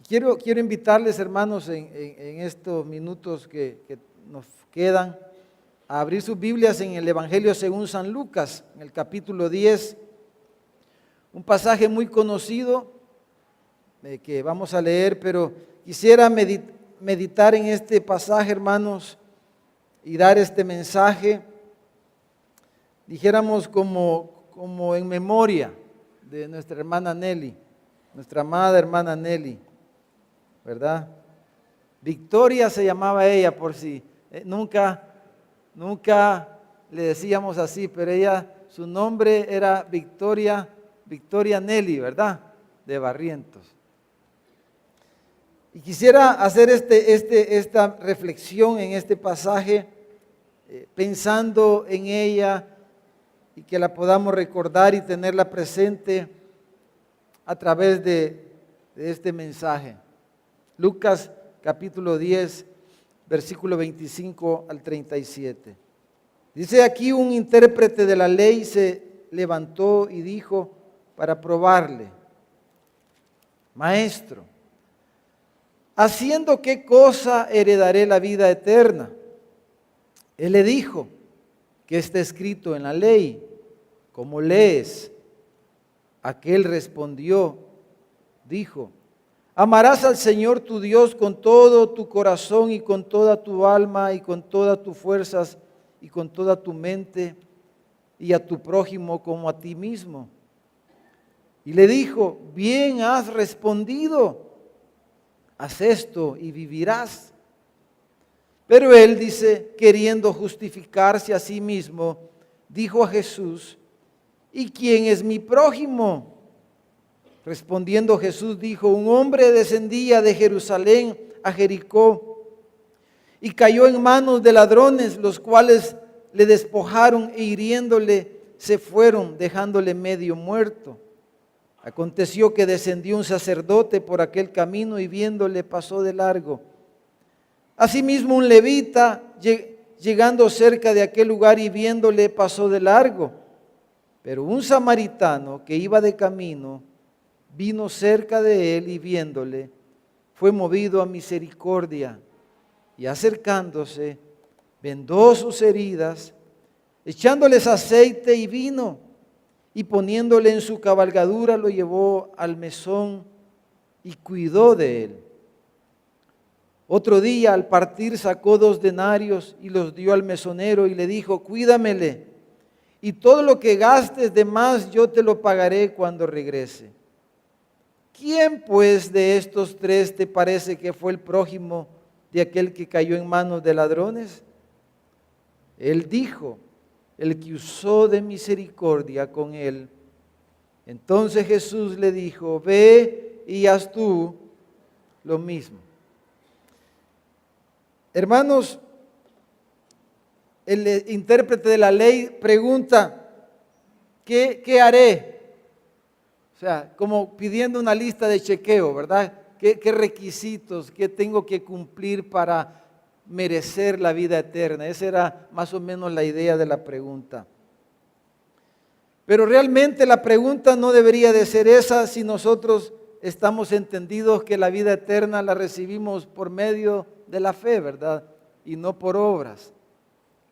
Quiero invitarles, hermanos, en estos minutos que nos quedan, a abrir sus Biblias en el Evangelio según San Lucas, en el capítulo 10, un pasaje muy conocido que vamos a leer, pero quisiera meditar en este pasaje, hermanos, y dar este mensaje, dijéramos como en memoria de nuestra hermana Nelly, nuestra amada hermana Nelly, ¿verdad? Victoria se llamaba ella, por si nunca le decíamos así, pero ella, su nombre era Victoria Nelly, ¿verdad? De Barrientos. Y quisiera hacer esta reflexión en este pasaje, pensando en ella y que la podamos recordar y tenerla presente a través de este mensaje. Lucas capítulo 10, versículo 25 al 37. Dice aquí: un intérprete de la ley se levantó y dijo para probarle: Maestro, ¿haciendo qué cosa heredaré la vida eterna? Él le dijo: ¿qué está escrito en la ley? ¿Cómo lees? Aquel respondió, dijo: amarás al Señor tu Dios con todo tu corazón y con toda tu alma y con todas tus fuerzas y con toda tu mente, y a tu prójimo como a ti mismo. Y le dijo: bien has respondido, haz esto y vivirás. Pero él, dice, queriendo justificarse a sí mismo, dijo a Jesús: ¿y quién es mi prójimo? Respondiendo Jesús dijo: un hombre descendía de Jerusalén a Jericó y cayó en manos de ladrones, los cuales le despojaron e hiriéndole se fueron, dejándole medio muerto. Aconteció que descendió un sacerdote por aquel camino y viéndole pasó de largo. Asimismo un levita, llegando cerca de aquel lugar y viéndole pasó de largo. Pero un samaritano que iba de camino vino cerca de él y viéndole fue movido a misericordia y acercándose vendó sus heridas, echándoles aceite y vino, y poniéndole en su cabalgadura lo llevó al mesón y cuidó de él. Otro día al partir sacó 2 denarios y los dio al mesonero y le dijo: cuídamele, y todo lo que gastes de más yo te lo pagaré cuando regrese. ¿Quién pues de estos 3 te parece que fue el prójimo de aquel que cayó en manos de ladrones? Él dijo: el que usó de misericordia con él. Entonces Jesús le dijo: ve y haz tú lo mismo. Hermanos, el intérprete de la ley pregunta: ¿qué haré? O sea, como pidiendo una lista de chequeo, ¿verdad? ¿Qué requisitos, qué tengo que cumplir para merecer la vida eterna? Esa era más o menos la idea de la pregunta. Pero realmente la pregunta no debería de ser esa si nosotros estamos entendidos que la vida eterna la recibimos por medio de la fe, ¿verdad? Y no por obras.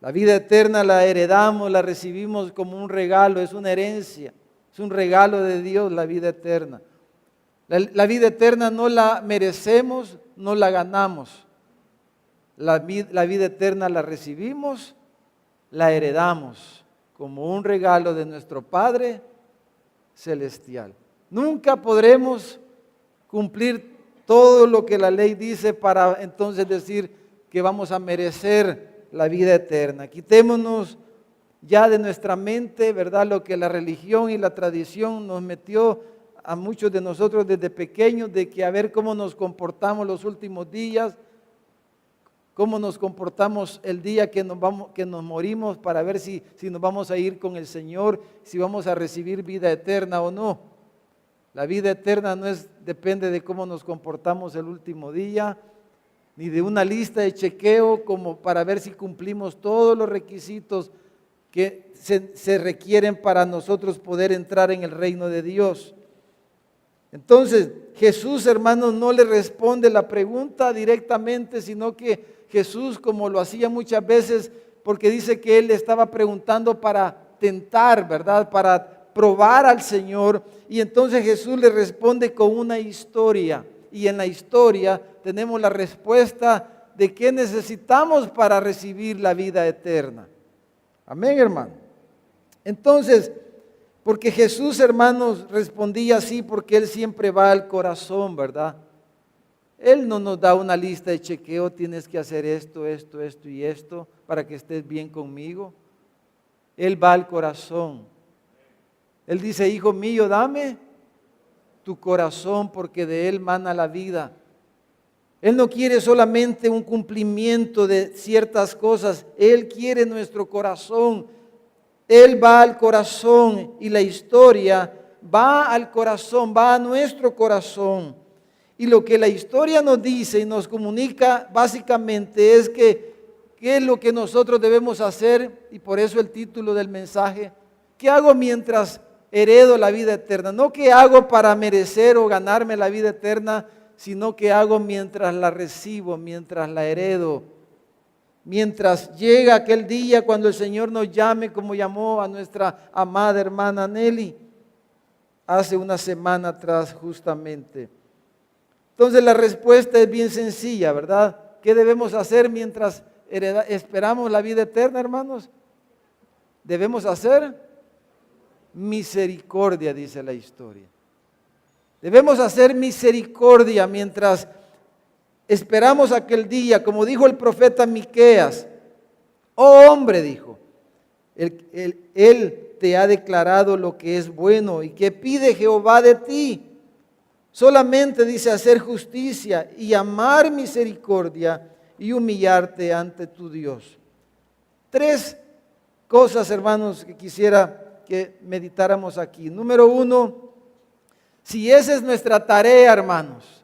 La vida eterna la heredamos, la recibimos como un regalo, es una herencia, es un regalo de Dios la vida eterna. La vida eterna no la merecemos, no la ganamos. La vida eterna la recibimos, la heredamos como un regalo de nuestro Padre celestial. Nunca podremos cumplir todo lo que la ley dice para entonces decir que vamos a merecer la vida eterna. Quitémonos ya de nuestra mente, ¿verdad?, lo que la religión y la tradición nos metió a muchos de nosotros desde pequeños, de que a ver cómo nos comportamos los últimos días, cómo nos comportamos el día que nos morimos, para ver si nos vamos a ir con el Señor, si vamos a recibir vida eterna o no. La vida eterna no depende de cómo nos comportamos el último día, ni de una lista de chequeo como para ver si cumplimos todos los requisitos que se requieren para nosotros poder entrar en el reino de Dios. Entonces, Jesús, hermanos, no le responde la pregunta directamente, sino que Jesús, como lo hacía muchas veces, porque dice que él le estaba preguntando para tentar, ¿verdad? Para probar al Señor. Y entonces Jesús le responde con una historia. Y en la historia tenemos la respuesta de qué necesitamos para recibir la vida eterna. Amén, hermano. Entonces, porque Jesús, hermanos, respondía así porque Él siempre va al corazón, ¿verdad? Él no nos da una lista de chequeo, tienes que hacer esto, esto, esto y esto para que estés bien conmigo. Él va al corazón. Él dice, hijo mío, dame tu corazón porque de Él mana la vida. Él no quiere solamente un cumplimiento de ciertas cosas, Él quiere nuestro corazón. Él va al corazón y la historia va al corazón, va a nuestro corazón. Y lo que la historia nos dice y nos comunica básicamente es que qué es lo que nosotros debemos hacer, y por eso el título del mensaje, ¿qué hago mientras heredo la vida eterna? No qué hago para merecer o ganarme la vida eterna, sino qué hago mientras la recibo, mientras la heredo. Mientras llega aquel día cuando el Señor nos llame, como llamó a nuestra amada hermana Nelly hace una semana atrás justamente. Entonces la respuesta es bien sencilla, ¿verdad? ¿Qué debemos hacer mientras esperamos la vida eterna, hermanos? Debemos hacer misericordia, dice la historia. Debemos hacer misericordia mientras esperamos aquel día, como dijo el profeta Miqueas. Oh hombre, dijo, él te ha declarado lo que es bueno y que pide Jehová de ti. Solamente dice hacer justicia y amar misericordia y humillarte ante tu Dios. 3 cosas, hermanos, que quisiera que meditáramos aquí. Número 1, si esa es nuestra tarea, hermanos,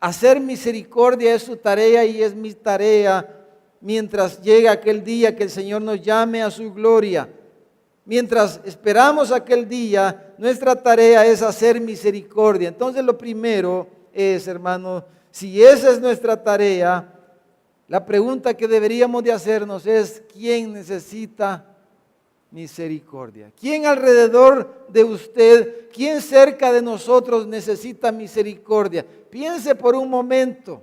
hacer misericordia es su tarea y es mi tarea mientras llega aquel día que el Señor nos llame a su gloria. Mientras esperamos aquel día, nuestra tarea es hacer misericordia. Entonces lo primero es, hermano, si esa es nuestra tarea, la pregunta que deberíamos de hacernos es, ¿quién necesita misericordia? ¿Quién alrededor de usted, quién cerca de nosotros necesita misericordia? Piense por un momento,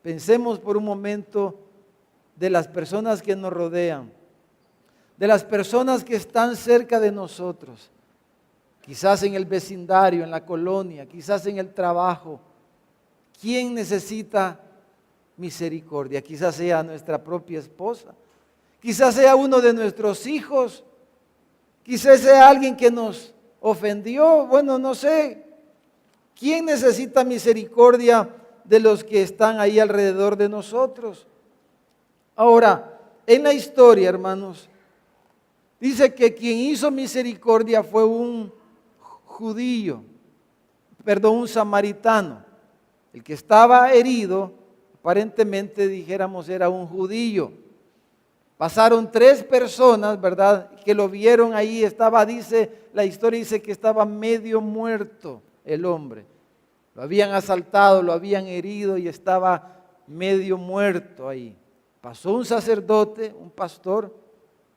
pensemos por un momento de las personas que nos rodean, de las personas que están cerca de nosotros, quizás en el vecindario, en la colonia, quizás en el trabajo. ¿Quién necesita misericordia? Quizás sea nuestra propia esposa, quizás sea uno de nuestros hijos, quizás sea alguien que nos ofendió, bueno, no sé. ¿Quién necesita misericordia de los que están ahí alrededor de nosotros? Ahora, en la historia, hermanos, dice que quien hizo misericordia fue un un samaritano. El que estaba herido, aparentemente dijéramos era un judío. Pasaron 3 personas, ¿verdad?, que lo vieron ahí. La historia dice que estaba medio muerto el hombre. Lo habían asaltado, lo habían herido y estaba medio muerto ahí. Pasó un sacerdote, un pastor,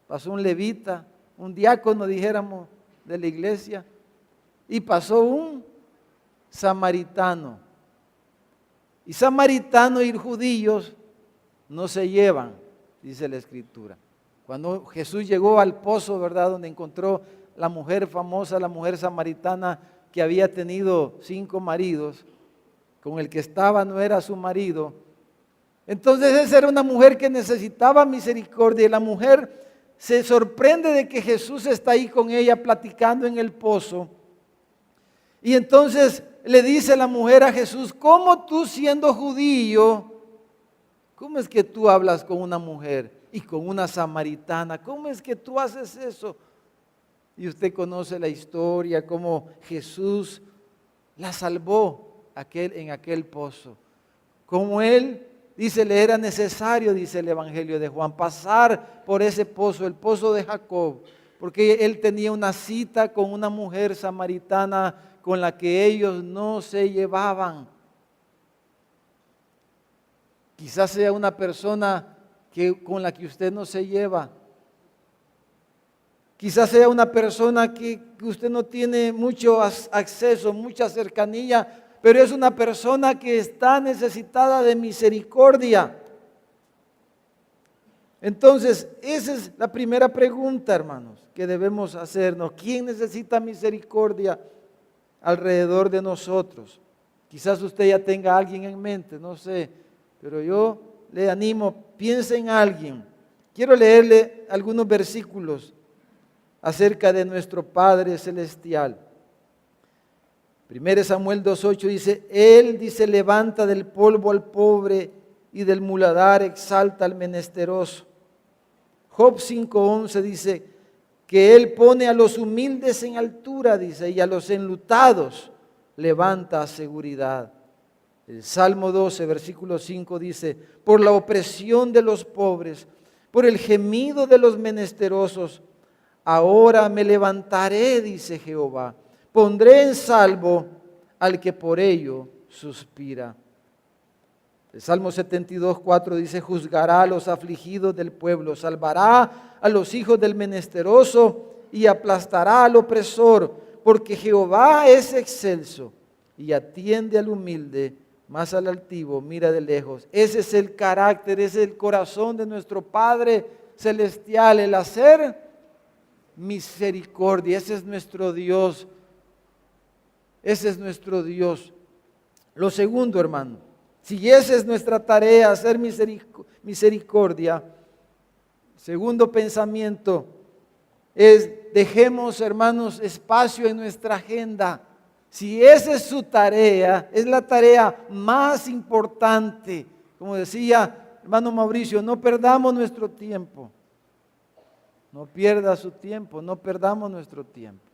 pasó un levita, un diácono, dijéramos, de la iglesia, y pasó un samaritano. Y samaritano y judíos no se llevan, dice la Escritura. Cuando Jesús llegó al pozo, ¿verdad?, donde encontró la mujer famosa, la mujer samaritana que había tenido 5 maridos, con el que estaba no era su marido. Entonces esa era una mujer que necesitaba misericordia, y la mujer se sorprende de que Jesús está ahí con ella platicando en el pozo. Y entonces le dice la mujer a Jesús, ¿cómo tú siendo judío, cómo es que tú hablas con una mujer y con una samaritana? ¿Cómo es que tú haces eso? Y usted conoce la historia, cómo Jesús la salvó en aquel pozo. Como él, dice, le era necesario, dice el Evangelio de Juan, pasar por ese pozo, el pozo de Jacob, porque él tenía una cita con una mujer samaritana, con la que ellos no se llevaban. Quizás sea una persona con la que usted no se lleva. Quizás sea una persona que usted no tiene mucho acceso, mucha cercanía, pero es una persona que está necesitada de misericordia. Entonces, esa es la primera pregunta, hermanos, que debemos hacernos. ¿Quién necesita misericordia alrededor de nosotros? Quizás usted ya tenga a alguien en mente, no sé, pero yo le animo, piense en alguien. Quiero leerle algunos versículos acerca de nuestro Padre Celestial. 1 Samuel 2:8 dice, Él dice, levanta del polvo al pobre y del muladar exalta al menesteroso. Job 5:11 dice que Él pone a los humildes en altura, dice, y a los enlutados levanta a seguridad. El Salmo 12, versículo 5 dice, por la opresión de los pobres, por el gemido de los menesterosos, ahora me levantaré, dice Jehová, pondré en salvo al que por ello suspira. El Salmo 72:4 dice, juzgará a los afligidos del pueblo, salvará a los hijos del menesteroso y aplastará al opresor, porque Jehová es excelso y atiende al humilde, mas al altivo mira de lejos. Ese es el carácter, ese es el corazón de nuestro Padre Celestial, el hacer misericordia. Ese es nuestro Dios. Ese es nuestro Dios. Lo segundo, hermano, si esa es nuestra tarea, hacer misericordia, segundo pensamiento es dejemos, hermanos, espacio en nuestra agenda. Si esa es su tarea, es la tarea más importante. Como decía hermano Mauricio, no perdamos nuestro tiempo. No pierda su tiempo, no perdamos nuestro tiempo.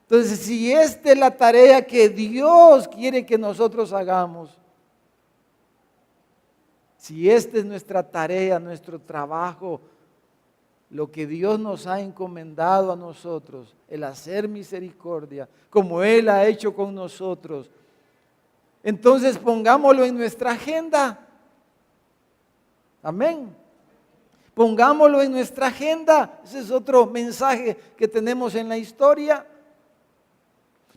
Entonces, si esta es la tarea que Dios quiere que nosotros hagamos, si esta es nuestra tarea, nuestro trabajo, lo que Dios nos ha encomendado a nosotros, el hacer misericordia, como Él ha hecho con nosotros, entonces pongámoslo en nuestra agenda. Amén. Pongámoslo en nuestra agenda. Ese es otro mensaje que tenemos en la historia.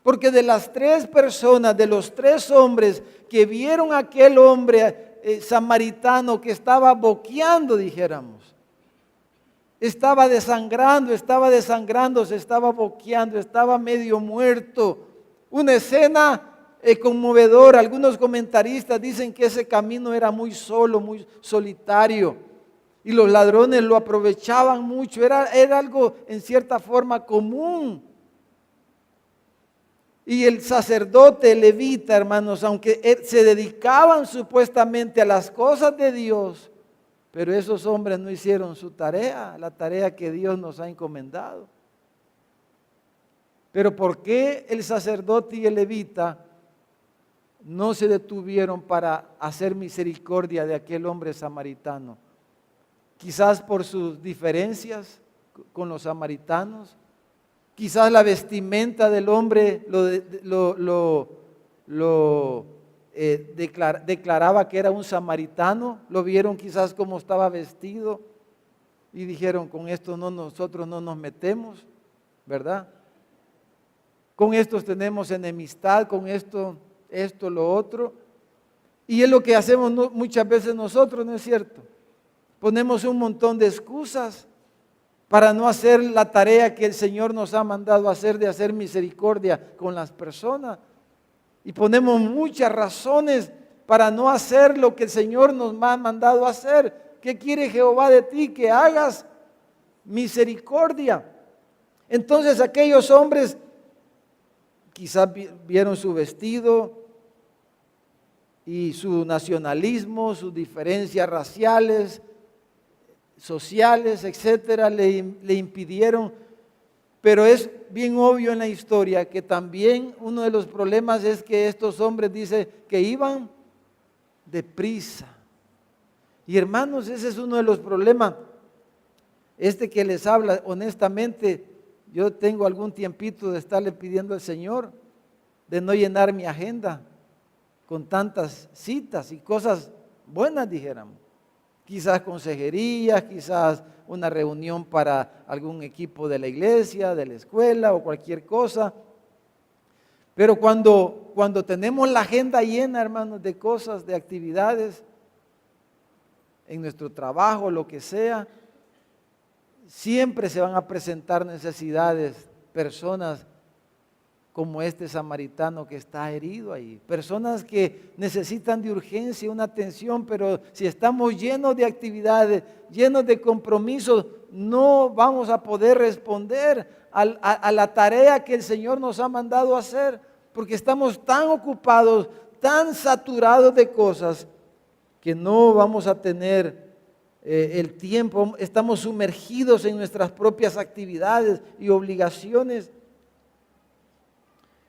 Porque de las tres personas, de los tres hombres que vieron a aquel hombre samaritano que estaba boqueando, dijéramos, estaba desangrando, se estaba boqueando, estaba medio muerto. Una escena conmovedora. Algunos comentaristas dicen que ese camino era muy solo, muy solitario. Y los ladrones lo aprovechaban mucho. Era algo en cierta forma común. Y el sacerdote levita, hermanos, aunque se dedicaban supuestamente a las cosas de Dios, pero esos hombres no hicieron su tarea, la tarea que Dios nos ha encomendado. Pero ¿por qué el sacerdote y el levita no se detuvieron para hacer misericordia de aquel hombre samaritano? Quizás por sus diferencias con los samaritanos. Quizás la vestimenta del hombre declaraba que era un samaritano. Lo vieron quizás como estaba vestido y dijeron, con esto nosotros no nos metemos, ¿verdad? Con estos tenemos enemistad, con esto, lo otro. Y es lo que hacemos muchas veces nosotros, ¿no es cierto? Ponemos un montón de excusas para no hacer la tarea que el Señor nos ha mandado hacer, de hacer misericordia con las personas. Y ponemos muchas razones para no hacer lo que el Señor nos ha mandado hacer. ¿Qué quiere Jehová de ti? Que hagas misericordia. Entonces aquellos hombres quizás vieron su vestido y su nacionalismo, sus diferencias raciales, sociales, etcétera, le impidieron. Pero es bien obvio en la historia que también uno de los problemas es que estos hombres, dice, que iban deprisa. Y hermanos, ese es uno de los problemas. Que les habla, honestamente, yo tengo algún tiempito de estarle pidiendo al Señor de no llenar mi agenda con tantas citas y cosas buenas, dijéramos. Quizás consejerías, quizás una reunión para algún equipo de la iglesia, de la escuela o cualquier cosa. Pero cuando tenemos la agenda llena, hermanos, de cosas, de actividades, en nuestro trabajo, lo que sea, siempre se van a presentar necesidades, personas como este samaritano que está herido ahí, personas que necesitan de urgencia una atención, pero si estamos llenos de actividades, llenos de compromisos, no vamos a poder responder a la tarea que el Señor nos ha mandado a hacer, porque estamos tan ocupados, tan saturados de cosas, que no vamos a tener el tiempo, estamos sumergidos en nuestras propias actividades y obligaciones.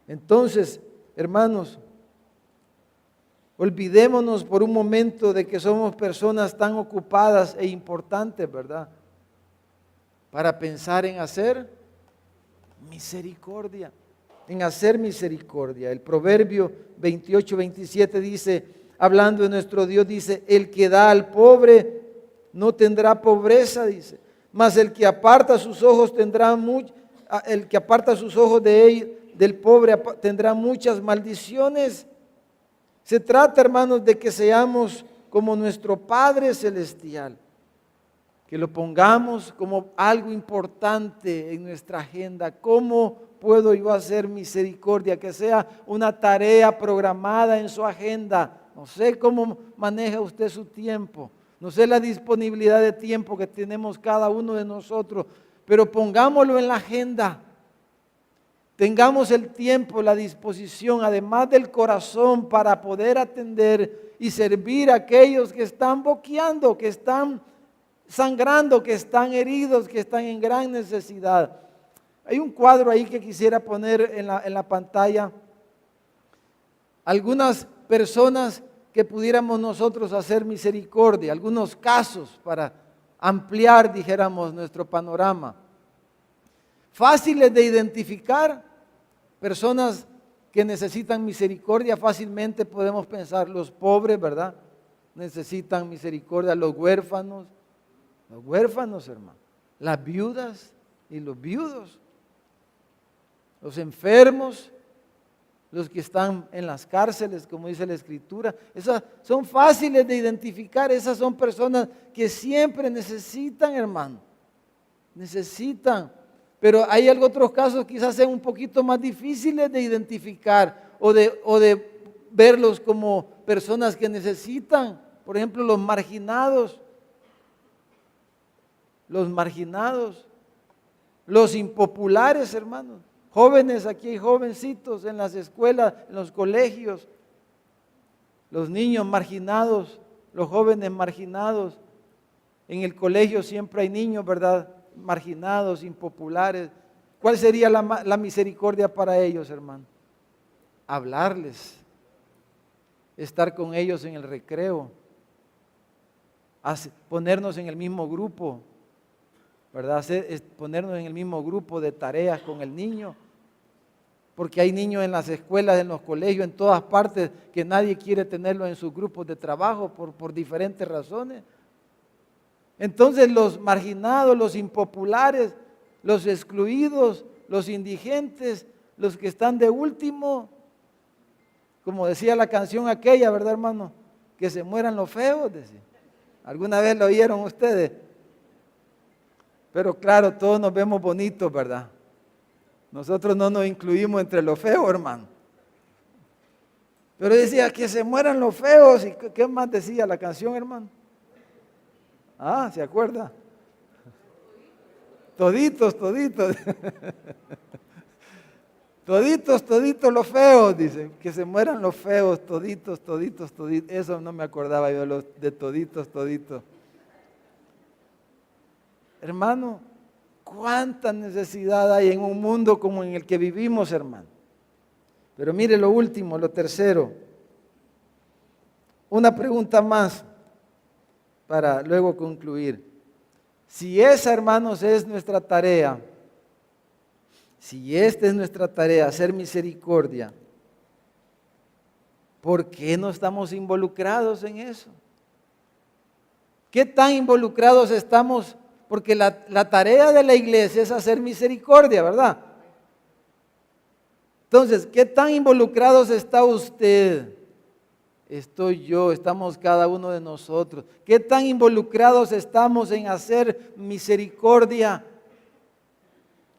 Entonces, hermanos, olvidémonos por un momento de que somos personas tan ocupadas e importantes, ¿verdad? Para pensar en hacer misericordia, en hacer misericordia. El Proverbio 28-27 dice, hablando de nuestro Dios, dice, el que da al pobre no tendrá pobreza, dice, mas el que aparta sus ojos tendrá mucho, el que aparta sus ojos de él, del pobre tendrá muchas maldiciones. Se trata, hermanos, de que seamos como nuestro Padre Celestial, que lo pongamos como algo importante en nuestra agenda. ¿Cómo puedo yo hacer misericordia? Que sea una tarea programada en su agenda. No sé cómo maneja usted su tiempo, no sé la disponibilidad de tiempo que tenemos cada uno de nosotros, pero pongámoslo en la agenda. Tengamos el tiempo, la disposición, además del corazón, para poder atender y servir a aquellos que están boqueando, que están sangrando, que están heridos, que están en gran necesidad. Hay un cuadro ahí que quisiera poner en la pantalla. Algunas personas que pudiéramos nosotros hacer misericordia, algunos casos para ampliar, dijéramos, nuestro panorama. Fáciles de identificar. Personas que necesitan misericordia, fácilmente podemos pensar los pobres, ¿verdad? Necesitan misericordia, los huérfanos, hermano, las viudas y los viudos, los enfermos, los que están en las cárceles, como dice la Escritura. Esas son fáciles de identificar, esas son personas que siempre necesitan, hermano, necesitan. Pero hay otros casos quizás sean un poquito más difíciles de identificar o de verlos como personas que necesitan. Por ejemplo, los marginados, los impopulares, hermanos. Jóvenes, aquí hay jovencitos en las escuelas, en los colegios. Los niños marginados, los jóvenes marginados. En el colegio siempre hay niños, ¿verdad? Marginados, impopulares. ¿Cuál sería la misericordia para ellos, hermano? Hablarles, estar con ellos en el recreo, ponernos en el mismo grupo, ¿verdad? Ponernos en el mismo grupo de tareas con el niño, porque hay niños en las escuelas, en los colegios, en todas partes, que nadie quiere tenerlos en sus grupos de trabajo por diferentes razones. Entonces los marginados, los impopulares, los excluidos, los indigentes, los que están de último, como decía la canción aquella, ¿verdad, hermano? Que se mueran los feos, decía. ¿Alguna vez lo oyeron ustedes? Pero claro, todos nos vemos bonitos, ¿verdad? Nosotros no nos incluimos entre los feos, hermano. Pero decía que se mueran los feos. ¿Y qué más decía la canción, hermano? Ah, ¿se acuerda? Toditos. Toditos los feos, dice. Que se mueran los feos, toditos. Eso no me acordaba yo de toditos. Hermano, cuánta necesidad hay en un mundo como en el que vivimos, hermano. Pero mire lo último, lo tercero. Una pregunta más para luego concluir. Si esa, hermanos, es nuestra tarea, si esta es nuestra tarea, hacer misericordia, ¿Por qué no estamos involucrados en eso? ¿Qué tan involucrados estamos? Porque la tarea de la iglesia es hacer misericordia, ¿verdad? Entonces, ¿qué tan involucrados está usted? Estoy yo, estamos cada uno de nosotros. ¿Qué tan involucrados estamos en hacer misericordia?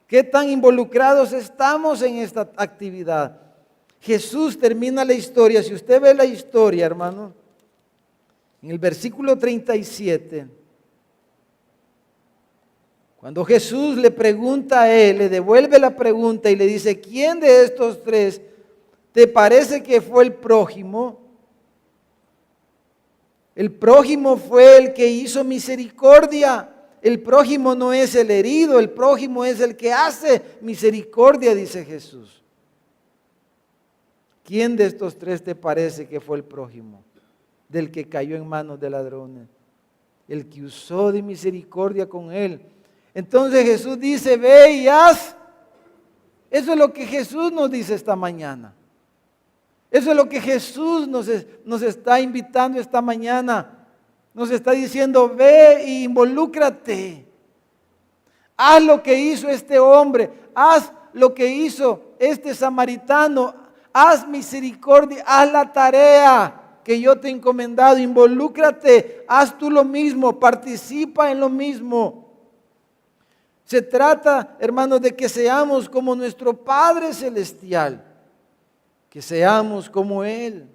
¿Qué tan involucrados estamos en esta actividad? Jesús termina la historia. Si usted ve la historia, hermano, en el versículo 37, cuando Jesús le pregunta a él, le devuelve la pregunta y le dice, ¿quién de estos tres te parece que fue el prójimo? El prójimo fue el que hizo misericordia. El prójimo no es el herido, el prójimo es el que hace misericordia, dice Jesús. ¿Quién de estos tres te parece que fue el prójimo? Del que cayó en manos de ladrones. El que usó de misericordia con él. Entonces Jesús dice, ve y haz. Eso es lo que Jesús nos dice esta mañana. Eso es lo que Jesús nos está invitando esta mañana. Nos está diciendo, ve e involúcrate. Haz lo que hizo este hombre. Haz lo que hizo este samaritano. Haz misericordia. Haz la tarea que yo te he encomendado. Involúcrate. Haz tú lo mismo. Participa en lo mismo. Se trata, hermanos, de que seamos como nuestro Padre Celestial. Que seamos como Él.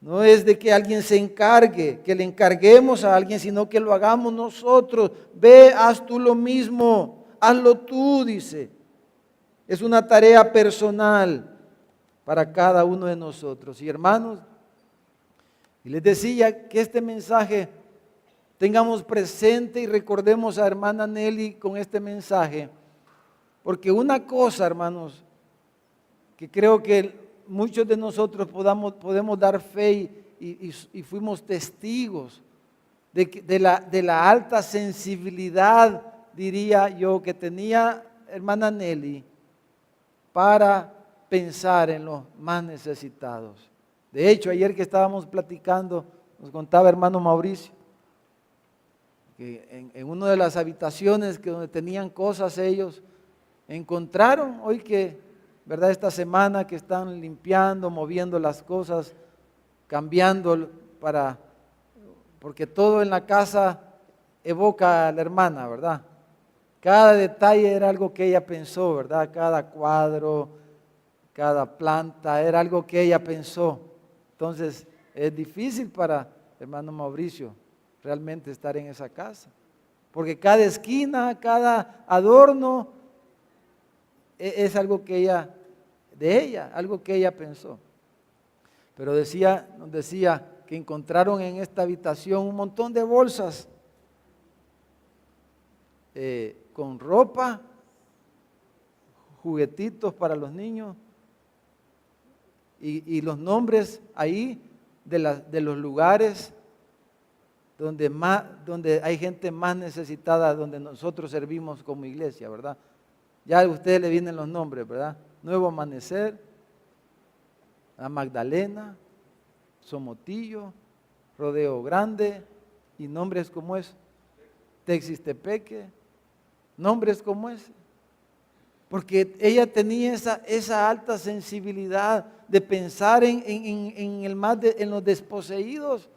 No es de que alguien se encargue, que le encarguemos a alguien, sino que lo hagamos nosotros. Ve, haz tú lo mismo, hazlo tú, dice. Es una tarea personal para cada uno de nosotros. Y hermanos, y les decía que este mensaje tengamos presente y recordemos a hermana Nelly con este mensaje. Porque una cosa, hermanos, que creo que muchos de nosotros podemos dar fe y fuimos testigos de la alta sensibilidad, diría yo, que tenía hermana Nelly para pensar en los más necesitados. De hecho, ayer que estábamos platicando, nos contaba hermano Mauricio, que en una de las habitaciones donde tenían cosas ellos, encontraron hoy que, ¿verdad? Esta semana que están limpiando, moviendo las cosas, cambiando porque todo en la casa evoca a la hermana, ¿verdad? Cada detalle era algo que ella pensó, ¿verdad? Cada cuadro, cada planta, era algo que ella pensó. Entonces, es difícil para hermano Mauricio realmente estar en esa casa, porque cada esquina, cada adorno es algo que ella, algo que ella pensó. Pero nos decía que encontraron en esta habitación un montón de bolsas con ropa, juguetitos para los niños y los nombres ahí de los lugares donde hay gente más necesitada, donde nosotros servimos como iglesia, ¿verdad? Ya a ustedes le vienen los nombres, ¿verdad? Nuevo Amanecer, La Magdalena, Somotillo, Rodeo Grande y nombres como ese, Texistepeque, nombres como ese. Porque ella tenía esa alta sensibilidad de pensar en los desposeídos,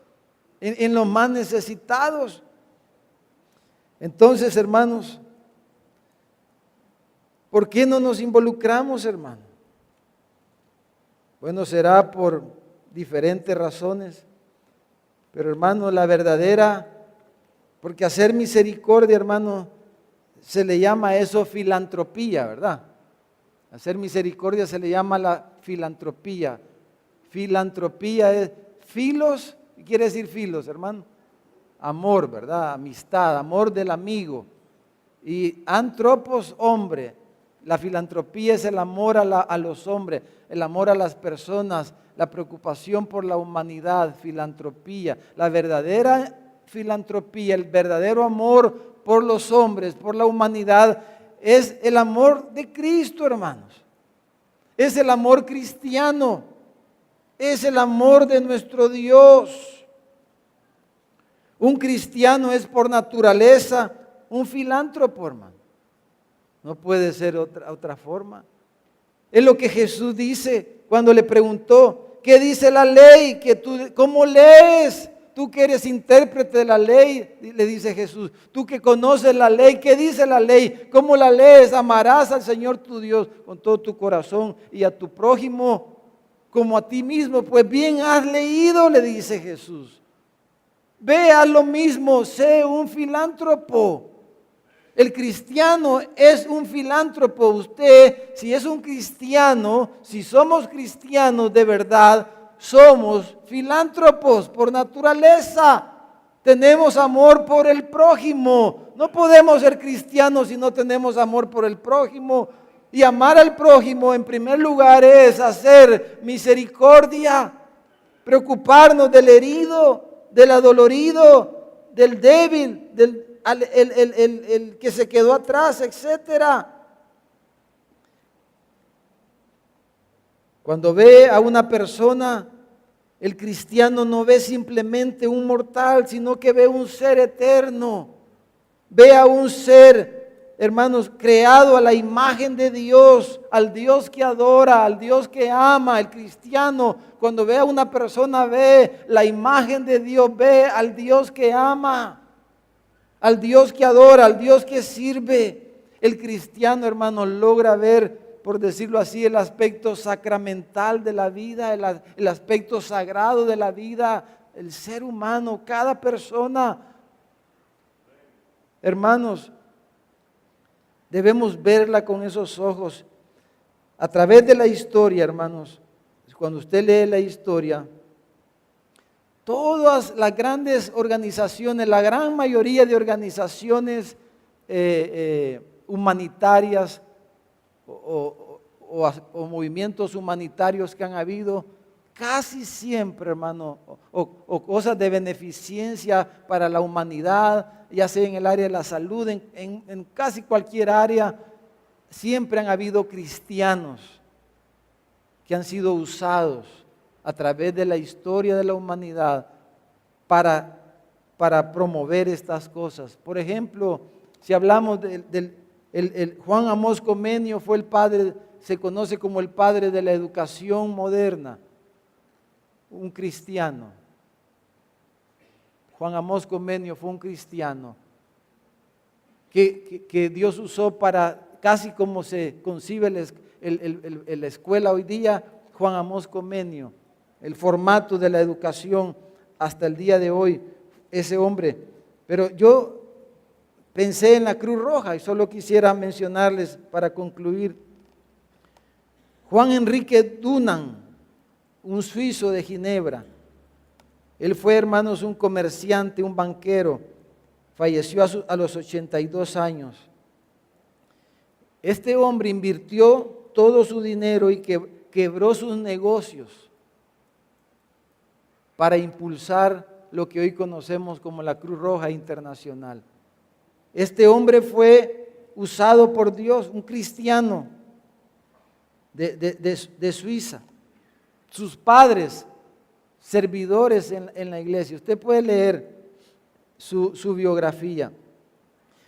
en los más necesitados. Entonces, hermanos, ¿por qué no nos involucramos, hermano? Bueno, será por diferentes razones, pero hermano, la verdadera, porque hacer misericordia, hermano, se le llama eso filantropía, ¿verdad? Hacer misericordia se le llama la filantropía. Filantropía es filos, ¿qué quiere decir filos, hermano? Amor, ¿verdad? Amistad, amor del amigo. Y antropos, hombre. La filantropía es el amor a los hombres, el amor a las personas, la preocupación por la humanidad, filantropía. La verdadera filantropía, el verdadero amor por los hombres, por la humanidad, es el amor de Cristo, hermanos. Es el amor cristiano. Es el amor de nuestro Dios. Un cristiano es por naturaleza un filántropo, hermano. No puede ser otra forma. Es lo que Jesús dice cuando le preguntó, ¿qué dice la ley? ¿Cómo lees? Tú que eres intérprete de la ley, le dice Jesús. Tú que conoces la ley, ¿qué dice la ley? ¿Cómo la lees? Amarás al Señor tu Dios con todo tu corazón y a tu prójimo como a ti mismo. Pues bien has leído, le dice Jesús. Ve, haz lo mismo, sé un filántropo. El cristiano es un filántropo. Usted, si es un cristiano, si somos cristianos de verdad, somos filántropos por naturaleza. Tenemos amor por el prójimo. No podemos ser cristianos si no tenemos amor por el prójimo. Y amar al prójimo en primer lugar es hacer misericordia, preocuparnos del herido, del adolorido, del débil, el que se quedó atrás, etcétera. Cuando ve a una persona, el cristiano no ve simplemente un mortal, sino que ve un ser eterno. Ve a un ser, hermanos, creado a la imagen de Dios, al Dios que adora, al Dios que ama. El cristiano, cuando ve a una persona, ve la imagen de Dios, ve al Dios que ama, al Dios que adora, al Dios que sirve. El cristiano, hermano, logra ver, por decirlo así, el aspecto sacramental de la vida, el aspecto sagrado de la vida, el ser humano, cada persona. Hermanos, debemos verla con esos ojos. A través de la historia, hermanos, cuando usted lee la historia, todas las grandes organizaciones, la gran mayoría de organizaciones humanitarias o movimientos humanitarios que han habido, casi siempre, hermano, o cosas de beneficencia para la humanidad, ya sea en el área de la salud, en casi cualquier área, siempre han habido cristianos que han sido usados a través de la historia de la humanidad para promover estas cosas. Por ejemplo, si hablamos del Juan Amós Comenio, fue el padre, se conoce como el padre de la educación moderna, un cristiano. Juan Amós Comenio fue un cristiano que Dios usó para, casi como se concibe la escuela hoy día, Juan Amós Comenio, el formato de la educación hasta el día de hoy, ese hombre. Pero yo pensé en la Cruz Roja y solo quisiera mencionarles para concluir. Juan Enrique Dunant, un suizo de Ginebra. Él fue, hermanos, un comerciante, un banquero. Falleció a los 82 años. Este hombre invirtió todo su dinero y quebró sus negocios para impulsar lo que hoy conocemos como la Cruz Roja Internacional. Este hombre fue usado por Dios, un cristiano de Suiza. Sus padres, servidores en la iglesia. Usted puede leer su biografía.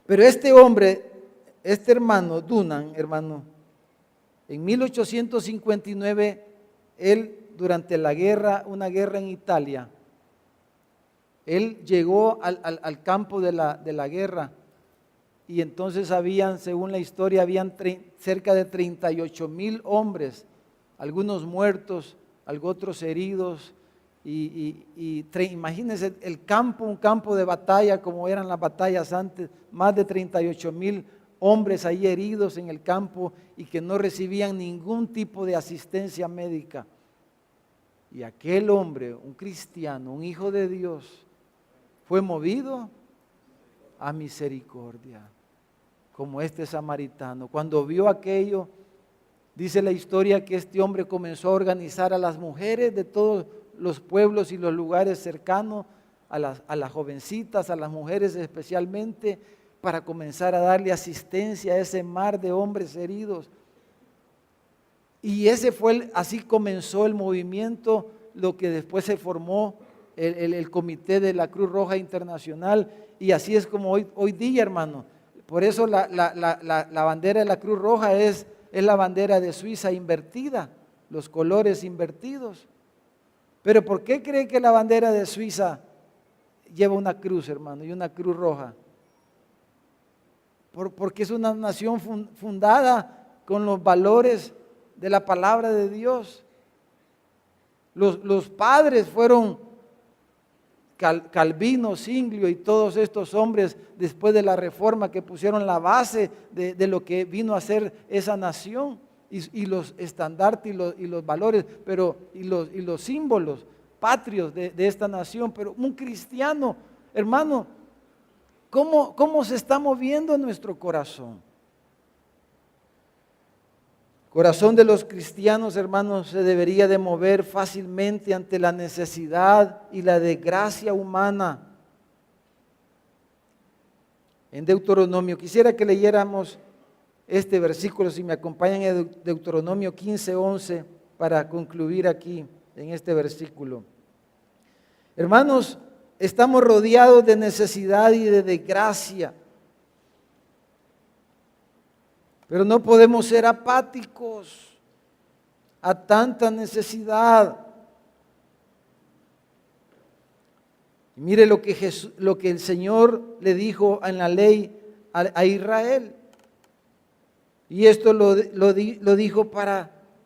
Pero este hombre, este hermano, Dunant, hermano, en 1859, él durante la guerra, una guerra en Italia, él llegó al campo de la guerra y entonces habían, según la historia, habían cerca de 38,000 hombres, algunos muertos, otros heridos, imagínense el campo, un campo de batalla como eran las batallas antes, más de 38,000 hombres ahí heridos en el campo y que no recibían ningún tipo de asistencia médica. Y aquel hombre, un cristiano, un hijo de Dios, fue movido a misericordia, como este samaritano. Cuando vio aquello, dice la historia que este hombre comenzó a organizar a las mujeres de todos los pueblos y los lugares cercanos, a las jovencitas, a las mujeres especialmente, para comenzar a darle asistencia a ese mar de hombres heridos. Y así comenzó el movimiento lo que después se formó el Comité de la Cruz Roja Internacional, y así es como hoy día, hermano. Por eso la bandera de la Cruz Roja es la bandera de Suiza invertida, los colores invertidos. Pero ¿por qué cree que la bandera de Suiza lleva una cruz, hermano, y una cruz roja? Porque es una nación fundada con los valores de la palabra de Dios. Los padres fueron Calvino, Zwinglio y todos estos hombres después de la Reforma, que pusieron la base de lo que vino a ser esa nación, y los estandartes y los valores, y los símbolos patrios de esta nación. Pero un cristiano, hermano, ¿cómo se está moviendo nuestro corazón? Corazón de los cristianos, hermanos, se debería de mover fácilmente ante la necesidad y la desgracia humana. En Deuteronomio, quisiera que leyéramos este versículo, si me acompañan, en Deuteronomio 15:11, para concluir aquí en este versículo. Hermanos, estamos rodeados de necesidad y de desgracia, pero no podemos ser apáticos a tanta necesidad. Y mire lo que el Señor le dijo en la ley a Israel. Y esto lo dijo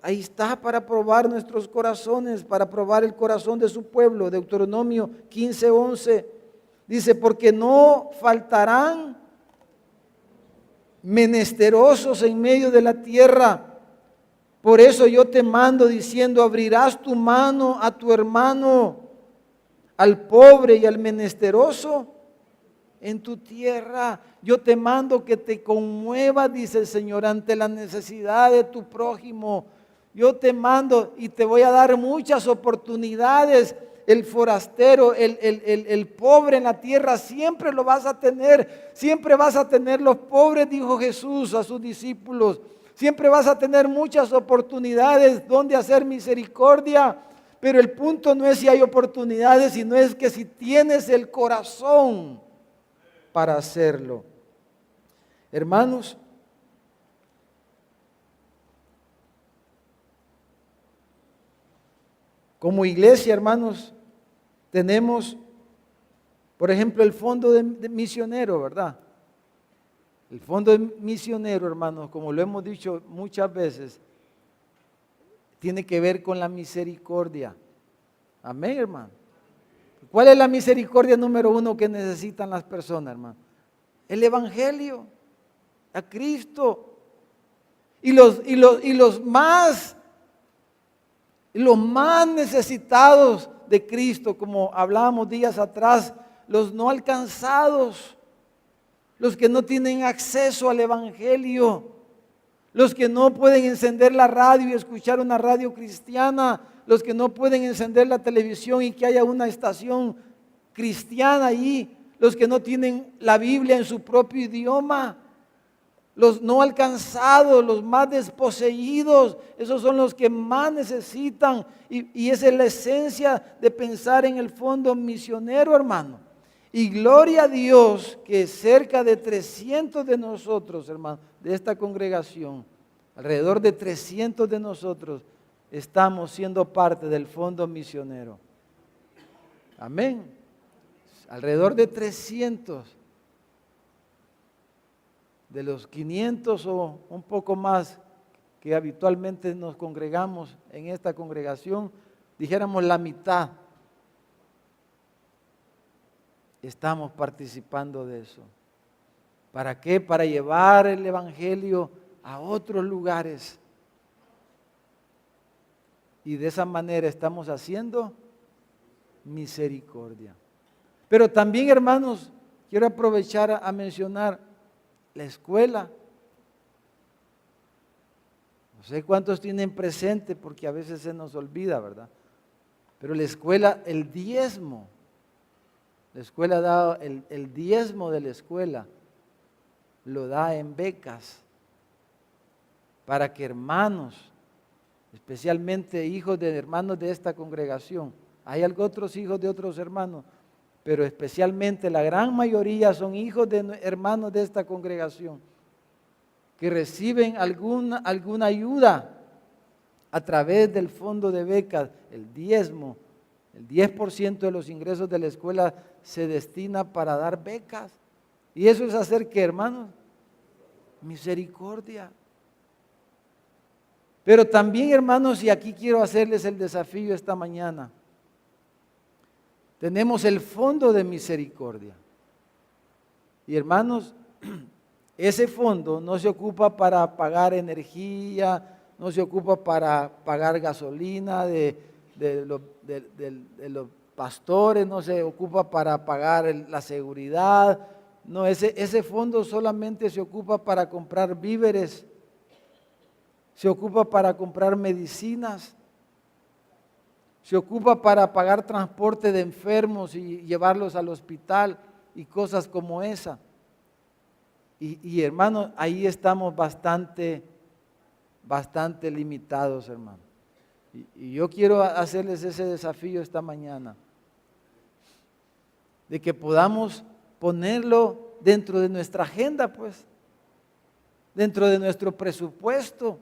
ahí está, para probar nuestros corazones, para probar el corazón de su pueblo. Deuteronomio 15:11 dice: porque no faltarán menesterosos en medio de la tierra. Por eso yo te mando diciendo: abrirás tu mano a tu hermano, al pobre y al menesteroso en tu tierra. Yo te mando que te conmuevas, dice el Señor, ante la necesidad de tu prójimo. Yo te mando y te voy a dar muchas oportunidades. El forastero, el pobre en la tierra, siempre lo vas a tener. Siempre vas a tener los pobres, dijo Jesús a sus discípulos. Siempre vas a tener muchas oportunidades donde hacer misericordia. Pero el punto no es si hay oportunidades, sino es que si tienes el corazón para hacerlo. Hermanos, como iglesia, hermanos, tenemos, por ejemplo, el fondo de misionero, ¿verdad? El fondo de misionero, hermanos, como lo hemos dicho muchas veces, tiene que ver con la misericordia. Amén, hermano. ¿Cuál es la misericordia número uno que necesitan las personas, hermano? El Evangelio, a Cristo. Y los más necesitados de Cristo, como hablábamos días atrás, los no alcanzados, los que no tienen acceso al Evangelio, los que no pueden encender la radio y escuchar una radio cristiana, los que no pueden encender la televisión y que haya una estación cristiana allí, los que no tienen la Biblia en su propio idioma, los no alcanzados, los más desposeídos, esos son los que más necesitan, y esa es la esencia de pensar en el fondo misionero, hermano. Y gloria a Dios que cerca de 300 de nosotros, hermano, de esta congregación, alrededor de 300 de nosotros, estamos siendo parte del fondo misionero. Amén. Alrededor de 300 de los 500 o un poco más que habitualmente nos congregamos en esta congregación, dijéramos la mitad, estamos participando de eso. ¿Para qué? Para llevar el Evangelio a otros lugares. Y de esa manera estamos haciendo misericordia. Pero también, hermanos, quiero aprovechar a mencionar la escuela. No sé cuántos tienen presente, porque a veces se nos olvida, ¿verdad? Pero la escuela, el diezmo, la escuela da el diezmo de la escuela, lo da en becas, para que hermanos especialmente hijos de hermanos de esta congregación. Hay otros hijos de otros hermanos, pero especialmente la gran mayoría son hijos de hermanos de esta congregación que reciben alguna ayuda a través del fondo de becas, el diezmo. El 10% de los ingresos de la escuela se destina para dar becas. ¿Y eso es hacer qué, hermanos? Misericordia. Pero también, hermanos, y aquí quiero hacerles el desafío esta mañana, tenemos el fondo de misericordia. Y hermanos, ese fondo no se ocupa para pagar energía, no se ocupa para pagar gasolina de los pastores, no se ocupa para pagar la seguridad. No, ese fondo solamente se ocupa para comprar víveres, se ocupa para comprar medicinas, se ocupa para pagar transporte de enfermos y llevarlos al hospital y cosas como esa. Y hermanos, ahí estamos bastante limitados, hermanos. Y yo quiero hacerles ese desafío esta mañana, de que podamos ponerlo dentro de nuestra agenda, pues, dentro de nuestro presupuesto.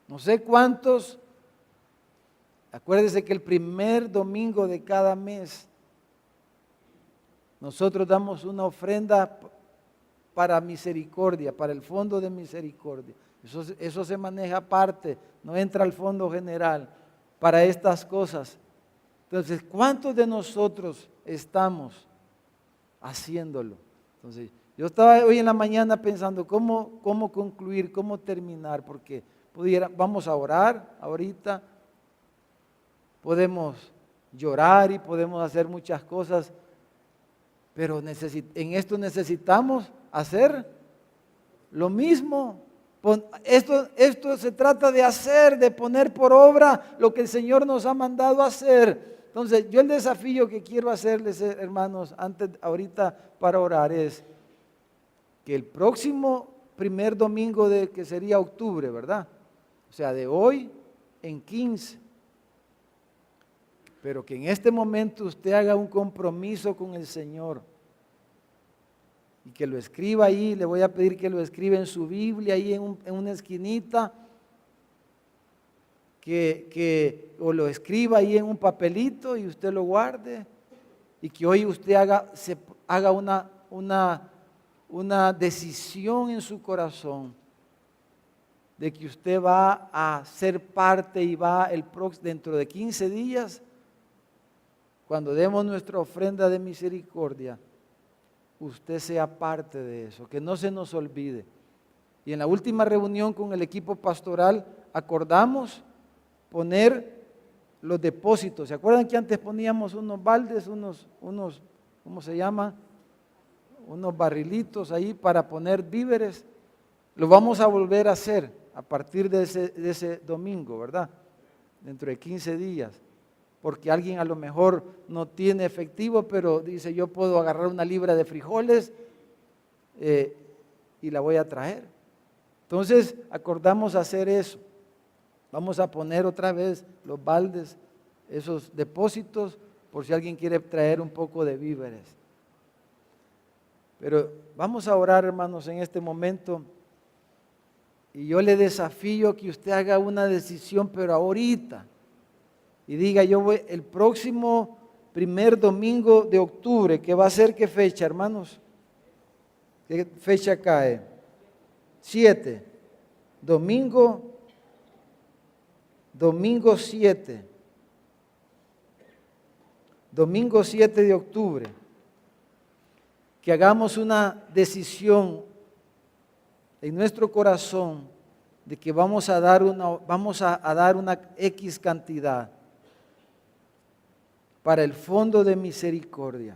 No sé cuántos, acuérdense que el primer domingo de cada mes nosotros damos una ofrenda para misericordia, para el fondo de misericordia. Eso se maneja aparte, no entra al fondo general para estas cosas. Entonces, ¿cuántos de nosotros estamos haciéndolo? Entonces, yo estaba hoy en la mañana pensando cómo concluir, cómo terminar, porque vamos a orar ahorita, podemos llorar y podemos hacer muchas cosas, pero en esto necesitamos hacer lo mismo. Esto se trata de hacer, de poner por obra lo que el Señor nos ha mandado a hacer. Entonces, yo el desafío que quiero hacerles, hermanos, ahorita para orar es que el próximo primer domingo que sería octubre, ¿verdad? O sea, de hoy en 15. Pero que en este momento usted haga un compromiso con el Señor y que lo escriba ahí. Le voy a pedir que lo escriba en su Biblia, ahí en una esquinita, o lo escriba ahí en un papelito y usted lo guarde, y que hoy usted haga una decisión en su corazón de que usted va a ser parte y va dentro de 15 días, cuando demos nuestra ofrenda de misericordia, usted sea parte de eso, que no se nos olvide. Y en la última reunión con el equipo pastoral acordamos poner los depósitos. ¿Se acuerdan que antes poníamos unos baldes, unos ¿cómo se llama? Unos barrilitos ahí para poner víveres? Lo vamos a volver a hacer a partir de ese domingo, ¿verdad? Dentro de 15 días. Porque alguien a lo mejor no tiene efectivo, pero dice, yo puedo agarrar una libra de frijoles y la voy a traer. Entonces acordamos hacer eso. Vamos a poner otra vez los baldes, esos depósitos, por si alguien quiere traer un poco de víveres. Pero vamos a orar, hermanos, en este momento. Y yo le desafío que usted haga una decisión, pero ahorita. Y diga, yo voy el próximo primer domingo de octubre, que va a ser, ¿qué fecha, hermanos? ¿Qué fecha cae? 7. Domingo 7. Domingo 7 de octubre. Que hagamos una decisión en nuestro corazón de que vamos a dar una X cantidad para el fondo de misericordia.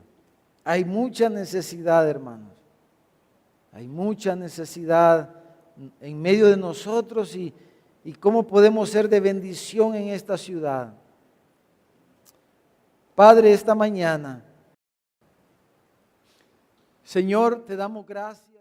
Hay mucha necesidad, hermanos. Hay mucha necesidad en medio de nosotros y cómo podemos ser de bendición en esta ciudad. Padre, esta mañana, Señor, te damos gracias.